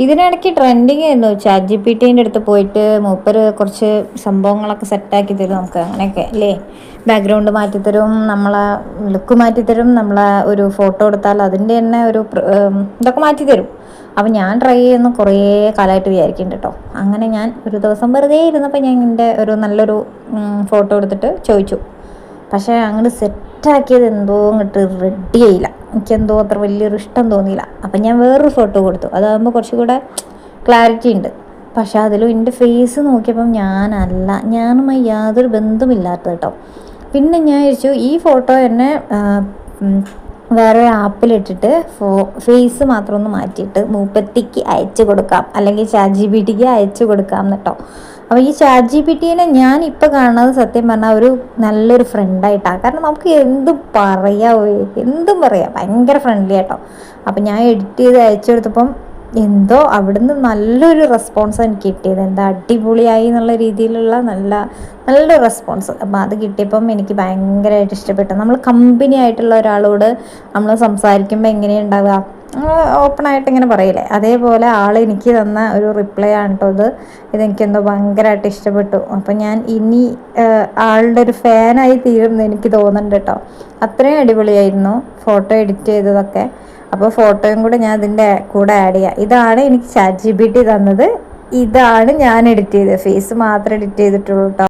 ഇതിനിടയ്ക്ക് ട്രെൻഡിങ് ആയിരുന്നു. ChatGPT അടുത്ത് പോയിട്ട് മൂപ്പര് കുറച്ച് സംഭവങ്ങളൊക്കെ സെറ്റാക്കി തരും നമുക്ക്, അങ്ങനെയൊക്കെ അല്ലേ. ബാക്ക്ഗ്രൗണ്ട് മാറ്റിത്തരും, നമ്മളെ ലുക്ക് മാറ്റിത്തരും, നമ്മളെ ഒരു ഫോട്ടോ എടുത്താൽ അതിൻ്റെ തന്നെ ഒരു ഇതൊക്കെ മാറ്റിത്തരും. അപ്പം ഞാൻ ട്രൈ ചെയ്യുന്ന കുറേ കാലമായിട്ട് വിചാരിക്കുന്നുണ്ട് കേട്ടോ. അങ്ങനെ ഞാൻ ഒരു ദിവസം വെറുതെ ഇരുന്നപ്പോൾ ഞാൻ എൻ്റെ ഒരു നല്ലൊരു ഫോട്ടോ എടുത്തിട്ട് ചോദിച്ചു. പക്ഷേ അങ്ങോട്ട് സെറ്റാക്കിയത് എന്തോ അങ്ങോട്ട് റെഡി ആയില്ല. എനിക്കെന്തോ അത്ര വലിയൊരു ഇഷ്ടം തോന്നിയില്ല. അപ്പം ഞാൻ വേറൊരു ഫോട്ടോ കൊടുത്തു. അതാകുമ്പോൾ കുറച്ചുകൂടെ ക്ലാരിറ്റി ഉണ്ട്. പക്ഷെ അതിലും എൻ്റെ ഫേസ് നോക്കിയപ്പം ഞാനുമായി യാതൊരു ബന്ധമില്ലാത്തത് കേട്ടോ. പിന്നെ ഞാൻ വിചാരിച്ചു ഈ ഫോട്ടോ എന്നെ വേറെ ആപ്പിലിട്ടിട്ട് ഫേസ് മാത്രം ഒന്ന് മാറ്റിയിട്ട് മൂപ്പത്തിക്ക് അയച്ചു കൊടുക്കാം, അല്ലെങ്കിൽ ChatGPTക്ക് അയച്ചു കൊടുക്കാം കേട്ടോ. അപ്പോൾ ഈ ChatGPTനെ ഞാൻ ഇപ്പോൾ കാണുന്നത് സത്യം പറഞ്ഞാൽ ഒരു നല്ലൊരു ഫ്രണ്ടായിട്ടാണ്. കാരണം നമുക്ക് എന്തും പറയാം, ഭയങ്കര ഫ്രണ്ട്ലി ആട്ടോ. അപ്പം ഞാൻ എഡിറ്റ് ചെയ്ത് അയച്ചു കൊടുത്തപ്പം എന്തോ അവിടുന്ന് നല്ലൊരു റെസ്പോൺസ് എനിക്ക് കിട്ടിയത്. എന്താ അടിപൊളിയായി എന്നുള്ള രീതിയിലുള്ള നല്ലൊരു റെസ്പോൺസ്. അപ്പോൾ അത് കിട്ടിയപ്പം എനിക്ക് ഭയങ്കരമായിട്ട് ഇഷ്ടപ്പെട്ടു. നമ്മൾ കമ്പനി ആയിട്ടുള്ള ഒരാളോട് നമ്മൾ സംസാരിക്കുമ്പോൾ എങ്ങനെയാണ് ഉണ്ടാവുക, ഓപ്പണായിട്ട് ഇങ്ങനെ പറയില്ലേ, അതേപോലെ ആൾ എനിക്ക് തന്ന ഒരു റിപ്ലൈ ആണ് കേട്ടോ ഇതെനിക്കെന്തോ ഭയങ്കരമായിട്ട് ഇഷ്ടപ്പെട്ടു. അപ്പം ഞാൻ ഇനി ആളുടെ ഒരു ഫാനായി തീരുമെന്ന് എനിക്ക് തോന്നുന്നുണ്ട് കേട്ടോ. അത്രയും അടിപൊളിയായിരുന്നു ഫോട്ടോ എഡിറ്റ് ചെയ്തതൊക്കെ. അപ്പോൾ ഫോട്ടോയും കൂടെ ഞാൻ ഇതിൻ്റെ കൂടെ ആഡ് ചെയ്യാം. ഇതാണ് എനിക്ക് ChatGPT തന്നത്, ഇതാണ് ഞാൻ എഡിറ്റ് ചെയ്തത്. ഫേസ് മാത്രമേ എഡിറ്റ് ചെയ്തിട്ടുള്ളൂ കേട്ടോ.